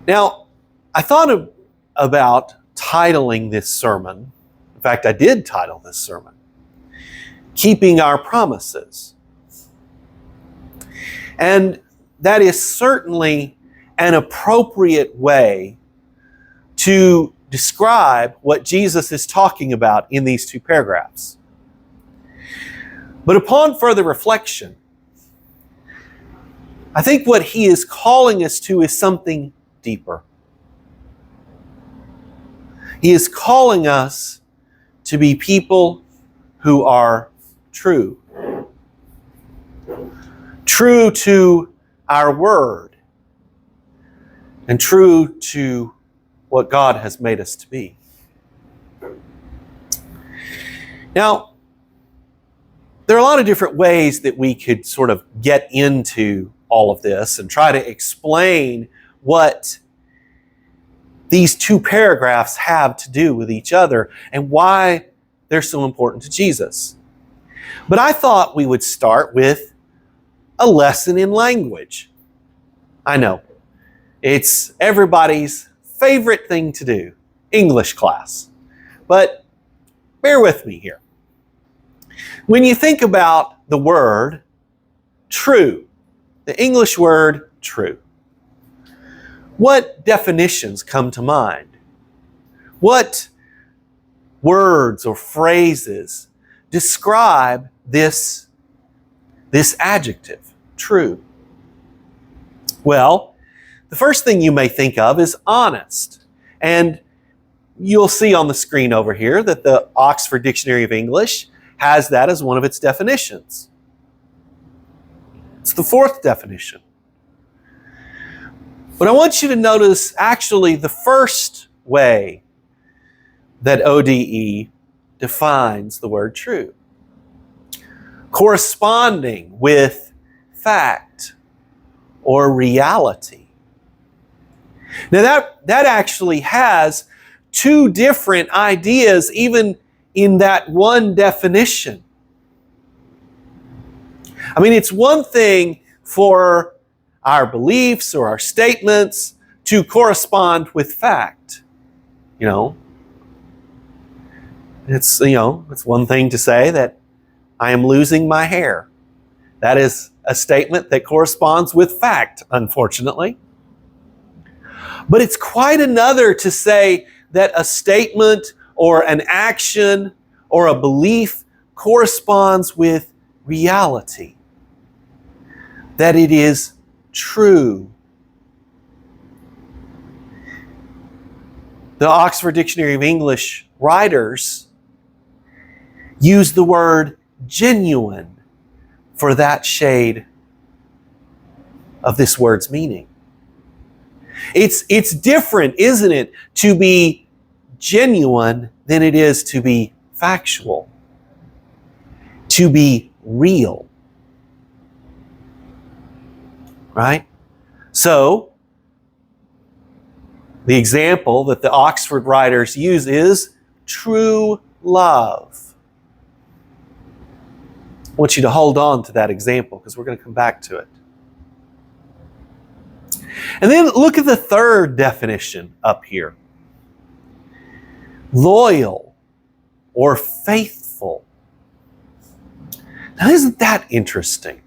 Now, I thought about titling this sermon. In fact, I did title this sermon, Keeping Our Promises. And that is certainly an appropriate way to describe what Jesus is talking about in these two paragraphs. But upon further reflection, I think what he is calling us to is something deeper. He is calling us to be people who are true. True to our word and true to what God has made us to be. Now, there are a lot of different ways that we could sort of get into all of this and try to explain what these two paragraphs have to do with each other and why they're so important to Jesus. But I thought we would start with a lesson in language. I know, it's everybody's favorite thing to do, English class. But bear with me here. When you think about the word true, the English word true, what definitions come to mind? What words or phrases describe this adjective, true? Well, the first thing you may think of is honest. And you'll see on the screen over here that the Oxford Dictionary of English has that as one of its definitions. It's the fourth definition. But I want you to notice actually the first way that ODE defines the word true. Corresponding with fact or reality. Now that actually has two different ideas even in that one definition. I mean, it's one thing for our beliefs or our statements to correspond with fact. It's one thing to say that I am losing my hair. That is a statement that corresponds with fact, unfortunately. But it's quite another to say that a statement or an action or a belief corresponds with reality. That it is true. The Oxford Dictionary of English writers use the word genuine for that shade of this word's meaning. It's different, isn't it, to be genuine than it is to be factual, to be real. Right? So, the example that the Oxford writers use is true love. I want you to hold on to that example because we're going to come back to it. And then look at the third definition up here. Loyal or faithful. Now, isn't that interesting?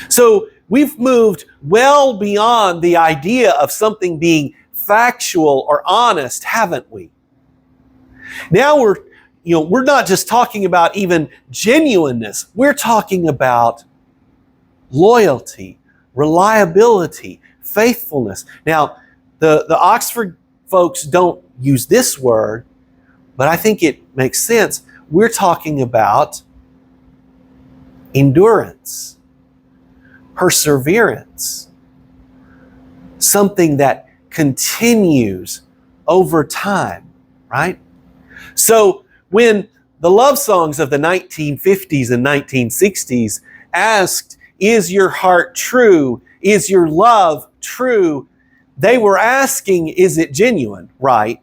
So we've moved well beyond the idea of something being factual or honest, haven't we? Now we're not just talking about even genuineness. We're talking about loyalty, reliability, faithfulness. Now, the Oxford folks don't use this word, but I think it makes sense. We're talking about endurance, perseverance, something that continues over time, right? So when the love songs of the 1950s and 1960s asked, is your heart true? Is your love true? They were asking, is it genuine? Right.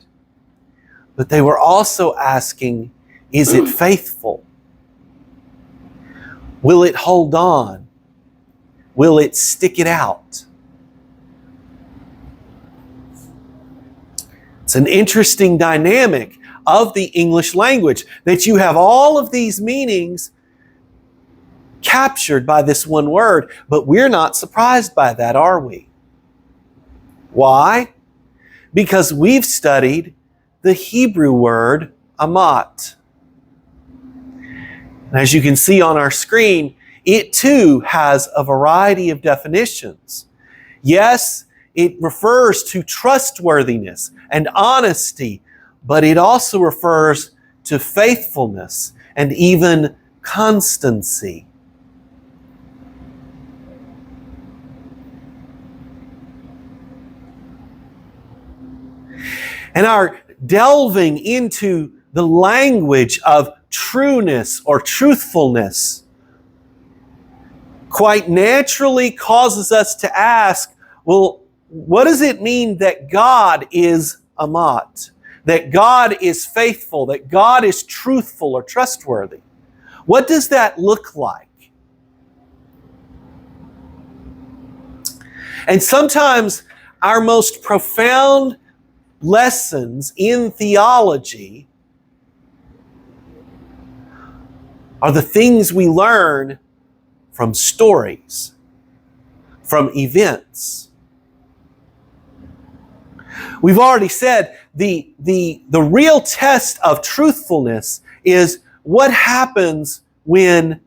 But they were also asking, is it faithful? Will it hold on? Will it stick it out? It's an interesting dynamic of the English language that you have all of these meanings captured by this one word, but we're not surprised by that, are we? Why? Because we've studied the Hebrew word amat. And as you can see on our screen, it too has a variety of definitions. Yes, it refers to trustworthiness and honesty, but it also refers to faithfulness and even constancy. And our delving into the language of trueness or truthfulness quite naturally causes us to ask, well, what does it mean that God is amat? That God is faithful, that God is truthful or trustworthy? What does that look like? And sometimes our most profound lessons in theology are the things we learn from stories, from events. We've already said the real test of truthfulness is what happens when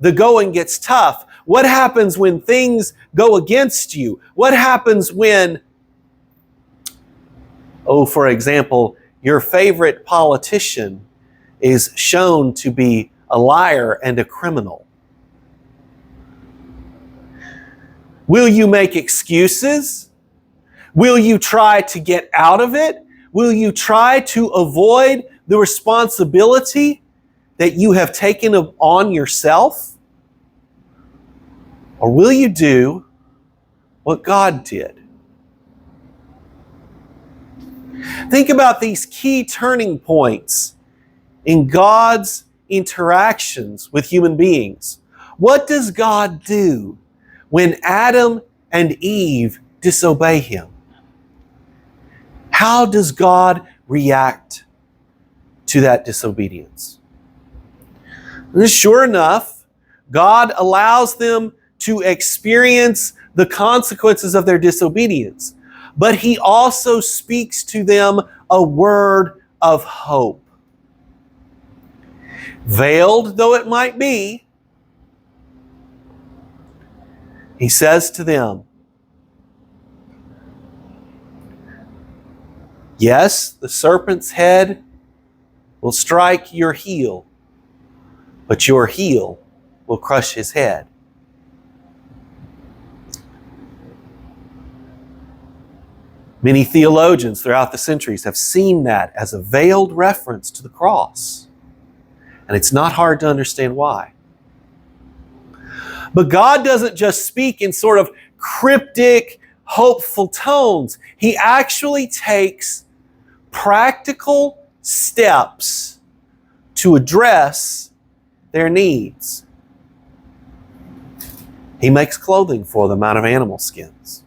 the going gets tough. What happens when things go against you? What happens when, for example, your favorite politician is shown to be a liar and a criminal? Will you make excuses? Will you try to get out of it? Will you try to avoid the responsibility that you have taken on yourself? Or will you do what God did? Think about these key turning points in God's interactions with human beings. What does God do when Adam and Eve disobey Him? How does God react to that disobedience? And sure enough, God allows them to experience the consequences of their disobedience, but He also speaks to them a word of hope. Veiled though it might be, He says to them, yes, the serpent's head will strike your heel, but your heel will crush his head. Many theologians throughout the centuries have seen that as a veiled reference to the cross. And it's not hard to understand why. But God doesn't just speak in sort of cryptic, hopeful tones. He actually takes practical steps to address their needs. He makes clothing for them out of animal skins.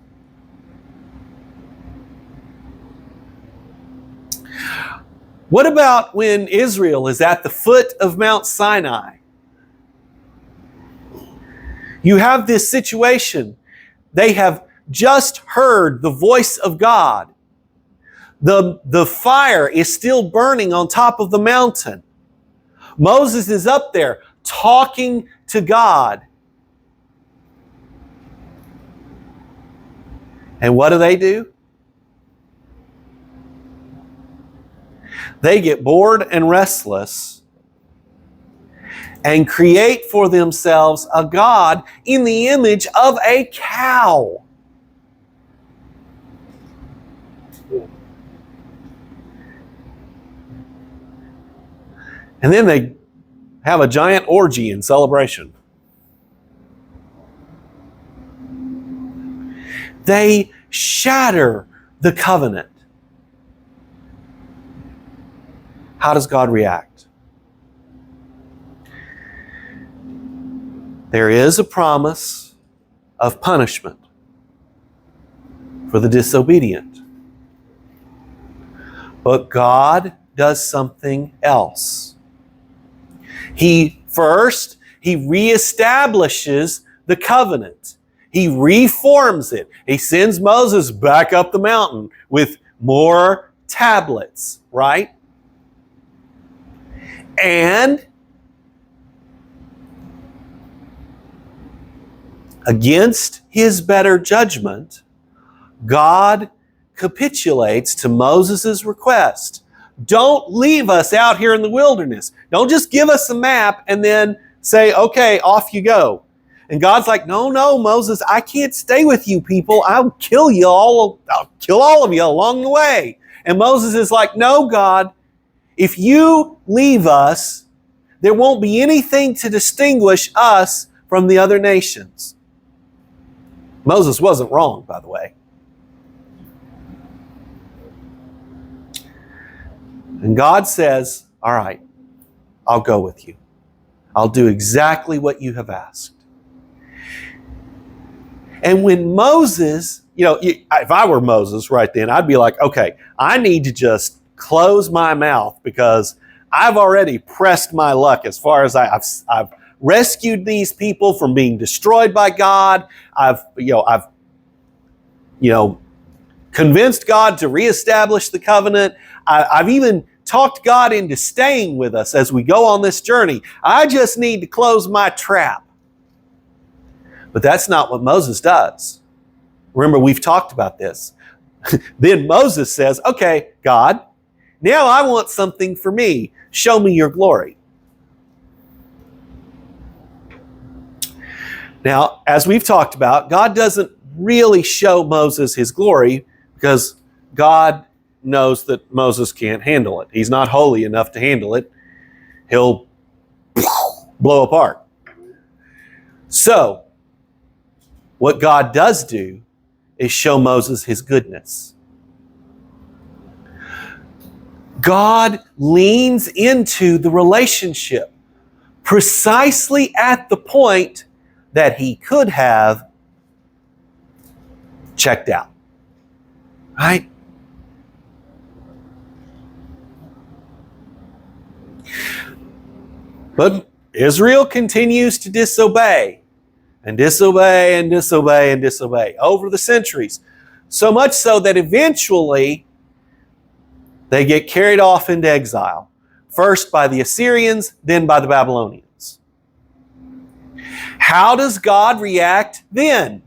What about when Israel is at the foot of Mount Sinai? You have this situation. They have just heard the voice of God. The fire is still burning on top of the mountain. Moses is up there talking to God. And what do? They get bored and restless and create for themselves a god in the image of a cow. And then they have a giant orgy in celebration. They shatter the covenant. How does God react? There is a promise of punishment for the disobedient. But God does something else. He reestablishes the covenant. He reforms it. He sends Moses back up the mountain with more tablets, right? And against his better judgment, God capitulates to Moses' request. Don't leave us out here in the wilderness. Don't just give us a map and then say, okay, off you go. And God's like, no, Moses, I can't stay with you people. I'll kill all of you along the way. And Moses is like, no, God, if you leave us, there won't be anything to distinguish us from the other nations. Moses wasn't wrong, by the way. And God says, all right, I'll go with you. I'll do exactly what you have asked. And when Moses, if I were Moses right then, I'd be like, okay, I need to just close my mouth because I've already pressed my luck as far as I've rescued these people from being destroyed by God. I've convinced God to reestablish the covenant. I've even talked God into staying with us as we go on this journey. I just need to close my trap. But that's not what Moses does. Remember, we've talked about this. Then Moses says, okay, God, now I want something for me. Show me your glory. Now, as we've talked about, God doesn't really show Moses his glory because God knows that Moses can't handle it. He's not holy enough to handle it. He'll blow apart. So, what God does do is show Moses his goodness. God leans into the relationship precisely at the point that he could have checked out. Right? But Israel continues to disobey and disobey and disobey and disobey over the centuries. So much so that eventually they get carried off into exile. First by the Assyrians, then by the Babylonians. How does God react then?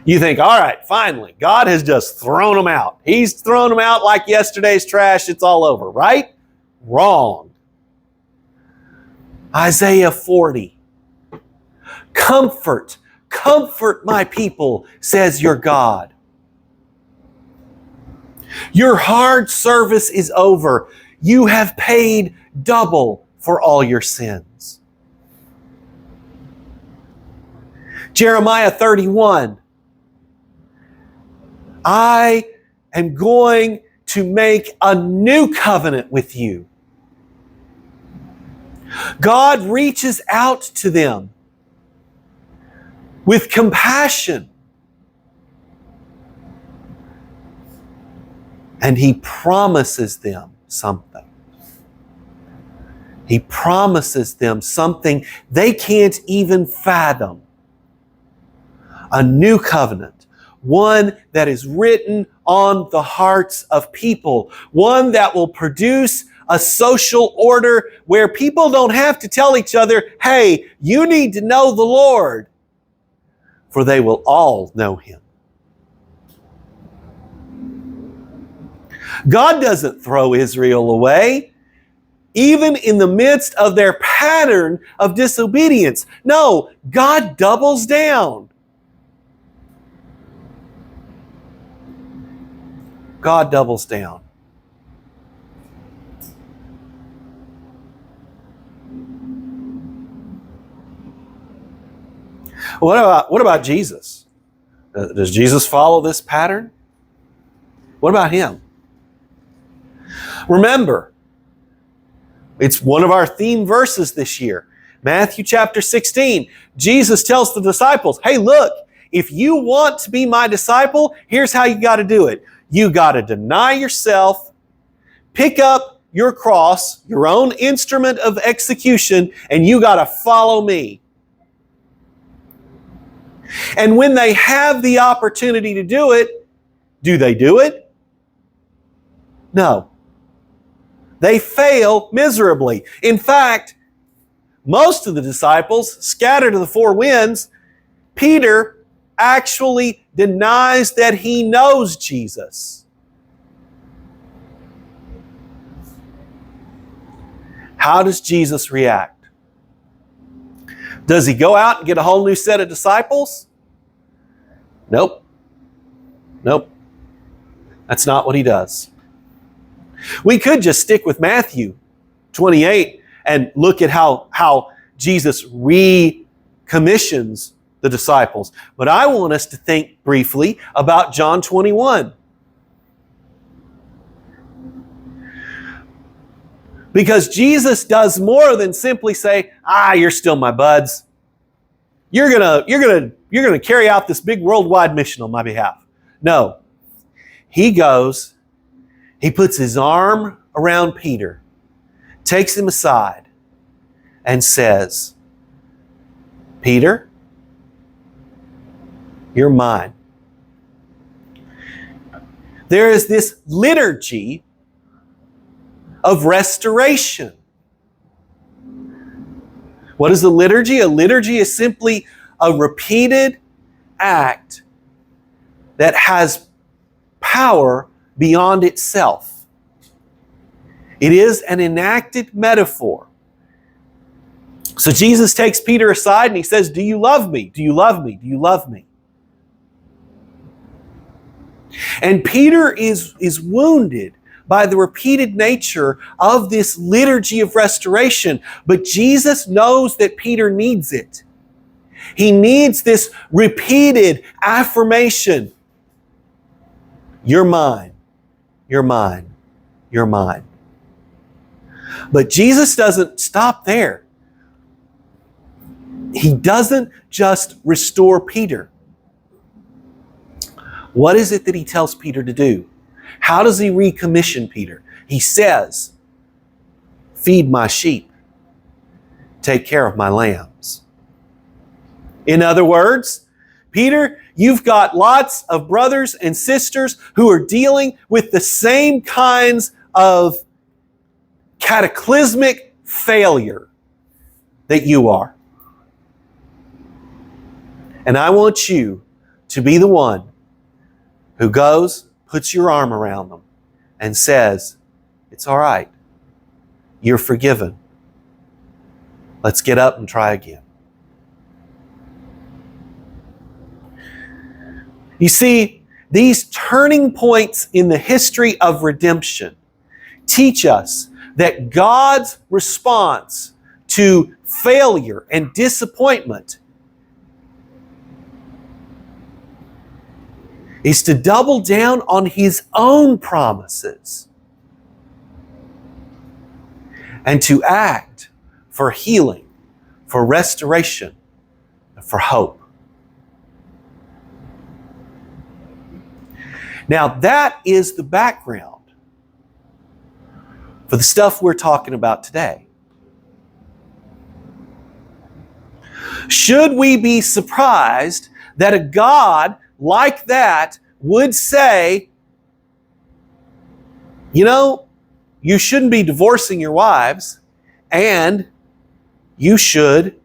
You think, all right, finally, God has just thrown them out. He's thrown them out like yesterday's trash. It's all over, right? Wrong. Isaiah 40. Comfort my people, says your God. Your hard service is over. You have paid double for all your sins. Jeremiah 31. I am going to make a new covenant with you. God reaches out to them with compassion. And he promises them something. He promises them something they can't even fathom. A new covenant. One that is written on the hearts of people. One that will produce a social order where people don't have to tell each other, hey, you need to know the Lord. For they will all know him. God doesn't throw Israel away, even in the midst of their pattern of disobedience. No, God doubles down. God doubles down. What about Jesus? Does Jesus follow this pattern? What about him? Remember, it's one of our theme verses this year. Matthew chapter 16. Jesus tells the disciples, hey, look, if you want to be my disciple, here's how you got to do it. You got to deny yourself, pick up your cross, your own instrument of execution, and you got to follow me. And when they have the opportunity to do it, do they do it? No. They fail miserably. In fact, most of the disciples, scattered to the four winds, Peter actually denies that he knows Jesus. How does Jesus react? Does he go out and get a whole new set of disciples? Nope. Nope. That's not what he does. We could just stick with Matthew 28 and look at how Jesus recommissions the disciples. But I want us to think briefly about John 21. Because Jesus does more than simply say, you're still my buds. You're gonna carry out this big worldwide mission on my behalf. No. He goes, he puts his arm around Peter, takes him aside, and says, Peter, you're mine. There is this liturgy of restoration. What is a liturgy? A liturgy is simply a repeated act that has power beyond itself. It is an enacted metaphor. So Jesus takes Peter aside and he says, do you love me? Do you love me? Do you love me? And Peter is wounded by the repeated nature of this liturgy of restoration. But Jesus knows that Peter needs it. He needs this repeated affirmation. You're mine. You're mine. You're mine. But Jesus doesn't stop there. He doesn't just restore Peter. What is it that he tells Peter to do? How does he recommission Peter? He says, feed my sheep. Take care of my lambs. In other words, Peter, you've got lots of brothers and sisters who are dealing with the same kinds of cataclysmic failure that you are. And I want you to be the one who goes, puts your arm around them, and says, it's all right. You're forgiven. Let's get up and try again. You see, these turning points in the history of redemption teach us that God's response to failure and disappointment is to double down on His own promises and to act for healing, for restoration, and for hope. Now, that is the background for the stuff we're talking about today. Should we be surprised that a God like that would say, you know, you shouldn't be divorcing your wives, and you should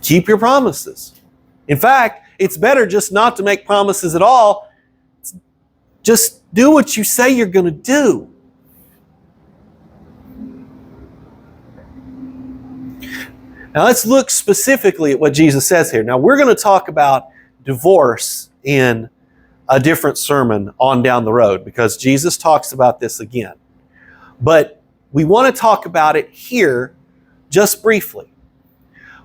keep your promises? In fact, it's better just not to make promises at all. Just do what you say you're going to do. Now let's look specifically at what Jesus says here. Now we're going to talk about divorce in a different sermon on down the road because Jesus talks about this again. But we want to talk about it here just briefly.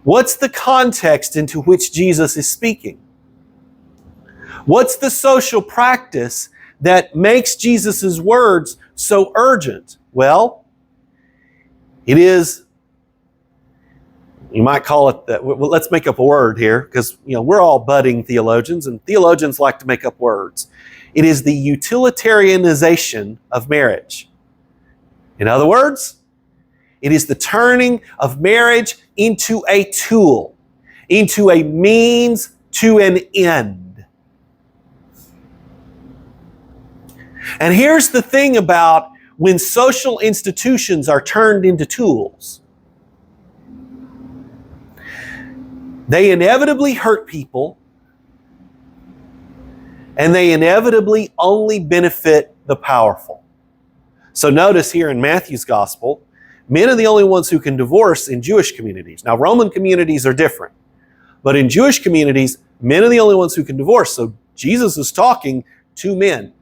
What's the context into which Jesus is speaking? What's the social practice that makes Jesus' words so urgent? Well, it is, you might call it that. Well, let's make up a word here because we're all budding theologians, and theologians like to make up words. It is the utilitarianization of marriage. In other words, it is the turning of marriage into a tool, into a means to an end. And here's the thing about when social institutions are turned into tools. They inevitably hurt people, and they inevitably only benefit the powerful. So notice here in Matthew's gospel, men are the only ones who can divorce in Jewish communities. Now, Roman communities are different, but in Jewish communities, men are the only ones who can divorce. So Jesus is talking to men.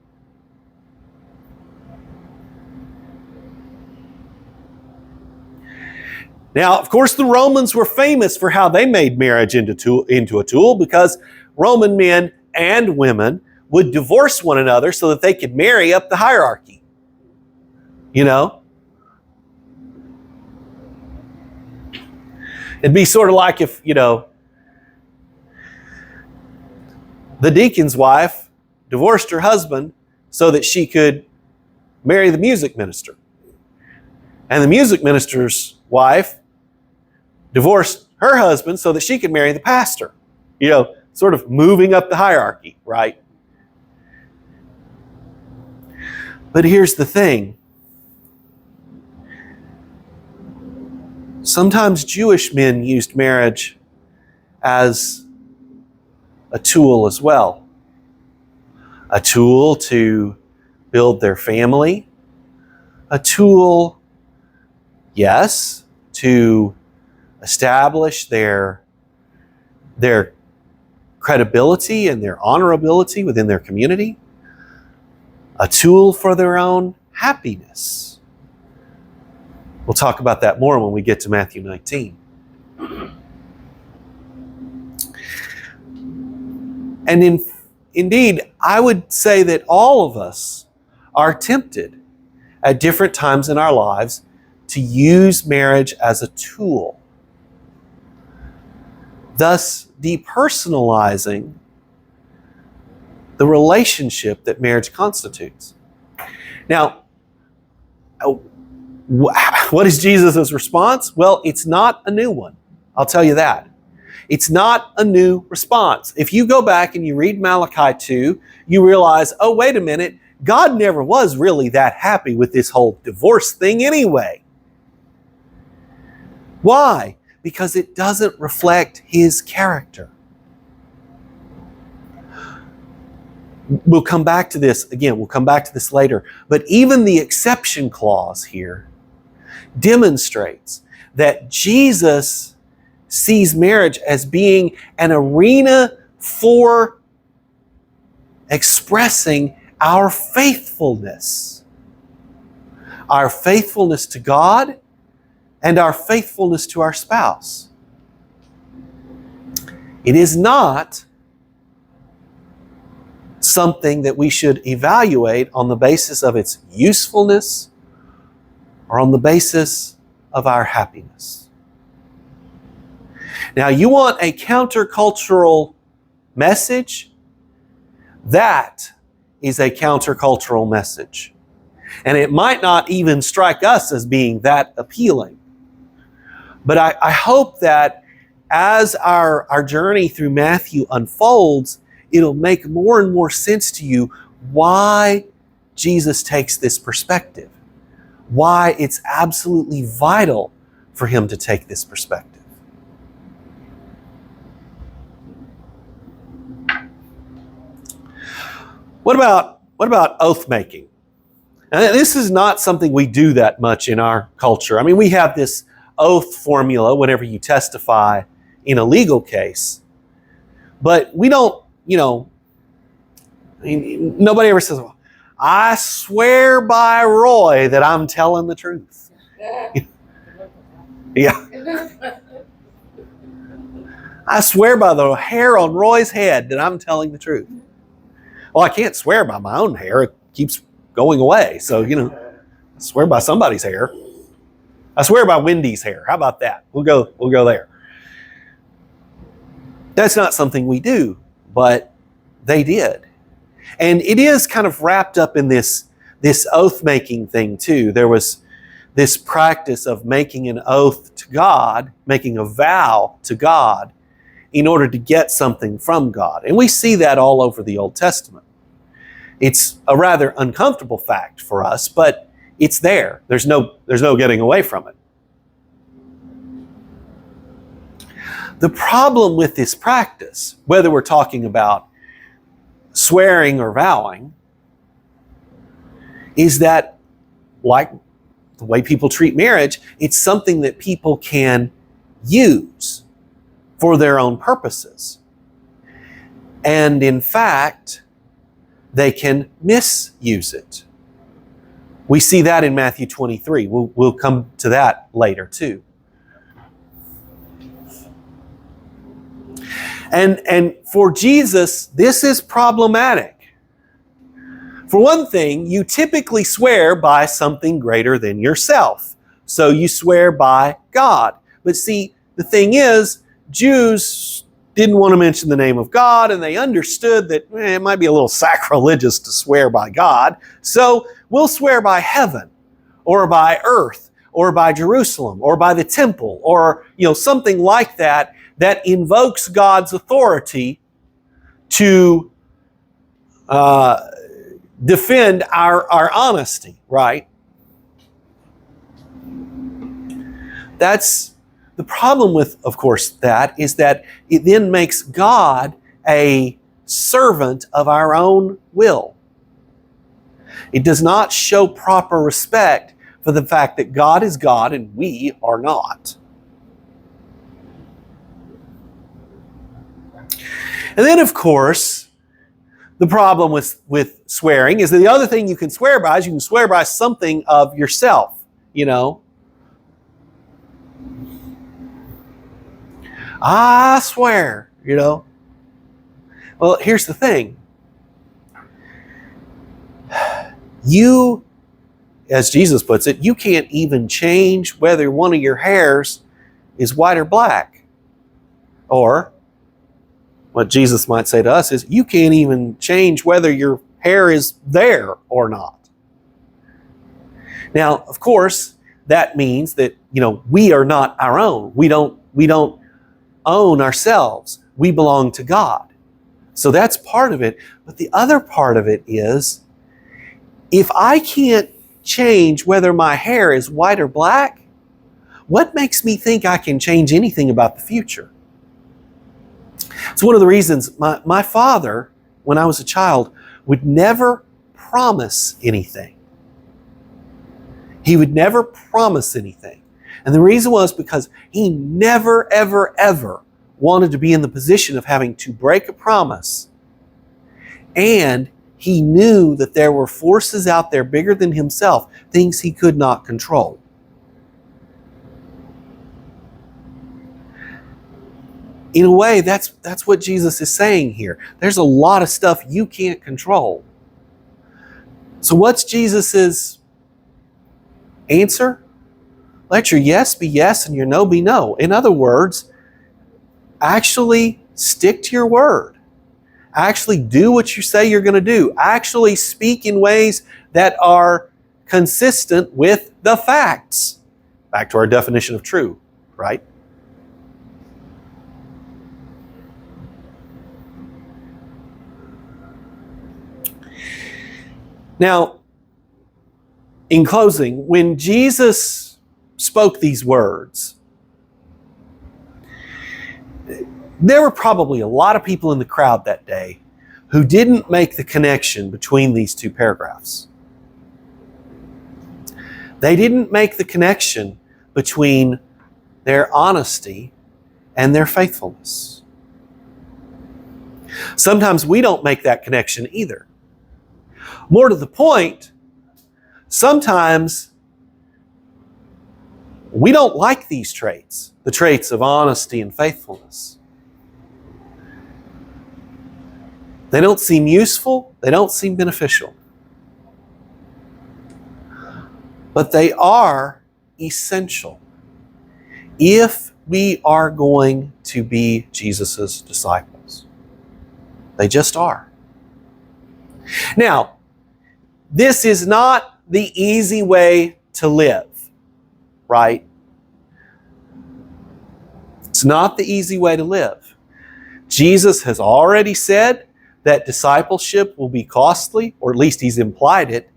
Now, of course, the Romans were famous for how they made marriage into a tool, because Roman men and women would divorce one another so that they could marry up the hierarchy. You know? It'd be sort of like if, the deacon's wife divorced her husband so that she could marry the music minister. And the music minister's wife divorced her husband so that she could marry the pastor. Sort of moving up the hierarchy, right? But here's the thing. Sometimes Jewish men used marriage as a tool as well. A tool to build their family. A tool, yes, to establish their credibility and their honorability within their community. A tool for their own happiness. We'll talk about that more when we get to Matthew 19. And indeed, I would say that all of us are tempted at different times in our lives to use marriage as a tool, thus depersonalizing the relationship that marriage constitutes. Now, what is Jesus' response? Well, it's not a new one. I'll tell you that. It's not a new response. If you go back and you read Malachi 2, you realize, oh, wait a minute, God never was really that happy with this whole divorce thing anyway. Why? Because it doesn't reflect His character. We'll come back to this again. We'll come back to this later. But even the exception clause here demonstrates that Jesus sees marriage as being an arena for expressing our faithfulness. Our faithfulness to God and our faithfulness to our spouse. It is not something that we should evaluate on the basis of its usefulness or on the basis of our happiness. Now, you want a countercultural message? That is a countercultural message. And it might not even strike us as being that appealing. But I hope that as our journey through Matthew unfolds, it'll make more and more sense to you why Jesus takes this perspective. Why it's absolutely vital for Him to take this perspective. What about oath making? And this is not something we do that much in our culture. I mean, we have this oath formula whenever you testify in a legal case. But we don't, nobody ever says, well, I swear by Roy that I'm telling the truth. Yeah. I swear by the hair on Roy's head that I'm telling the truth. Well, I can't swear by my own hair. It keeps going away. So, I swear by somebody's hair. I swear by Wendy's hair. How about that? We'll go there. That's not something we do, but they did. And it is kind of wrapped up in this oath-making thing too. There was this practice of making an oath to God, making a vow to God in order to get something from God. And we see that all over the Old Testament. It's a rather uncomfortable fact for us, but it's there. There's no getting away from it. The problem with this practice, whether we're talking about swearing or vowing, is that, like the way people treat marriage, it's something that people can use for their own purposes. And in fact, they can misuse it. We see that in Matthew 23. We'll come to that later too. And for Jesus, this is problematic. For one thing, you typically swear by something greater than yourself. So you swear by God. But see, the thing is, Jews didn't want to mention the name of God, and they understood that it might be a little sacrilegious to swear by God. So we'll swear by heaven, or by earth, or by Jerusalem, or by the temple, or something like that invokes God's authority to defend our honesty, right? That's the problem with, of course, that is that it then makes God a servant of our own will. It does not show proper respect for the fact that God is God and we are not. And then, of course, the problem with swearing is that the other thing you can swear by is you can swear by something of yourself, I swear, Well, here's the thing. You, as Jesus puts it, you can't even change whether one of your hairs is white or black. Or, what Jesus might say to us is, you can't even change whether your hair is there or not. Now, of course, that means that, we are not our own. We don't own ourselves. We belong to God. So that's part of it. But the other part of it is, if I can't change whether my hair is white or black, what makes me think I can change anything about the future? It's one of the reasons my father, when I was a child, would never promise anything. He would never promise anything. And the reason was because he never, ever, ever wanted to be in the position of having to break a promise. And he knew that there were forces out there bigger than himself, things he could not control. In a way, that's what Jesus is saying here. There's a lot of stuff you can't control. So what's Jesus's answer? Let your yes be yes and your no be no. In other words, actually stick to your word. Actually do what you say you're going to do. Actually speak in ways that are consistent with the facts. Back to our definition of true, right? Now, in closing, when Jesus spoke these words, there were probably a lot of people in the crowd that day who didn't make the connection between these two paragraphs. They didn't make the connection between their honesty and their faithfulness. Sometimes we don't make that connection either. More to the point, sometimes we don't like these traits, the traits of honesty and faithfulness. They don't seem useful, they don't seem beneficial. But they are essential if we are going to be Jesus' disciples. They just are. Now, this is not the easy way to live, right? It's not the easy way to live. Jesus has already said that discipleship will be costly, or at least He's implied it,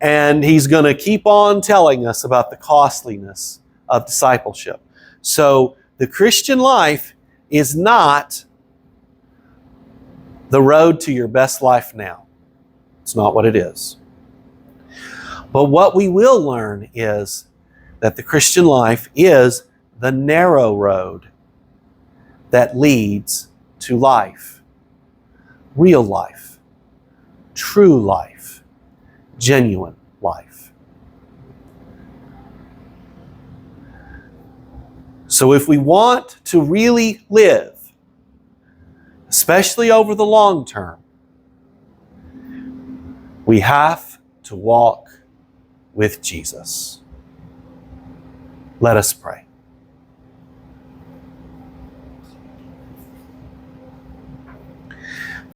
and He's going to keep on telling us about the costliness of discipleship. So the Christian life is not the road to your best life now. It's not what it is. But what we will learn is that the Christian life is the narrow road that leads to life. Real life. True life. Genuine life. So if we want to really live, especially over the long term, we have to walk with Jesus. Let us pray.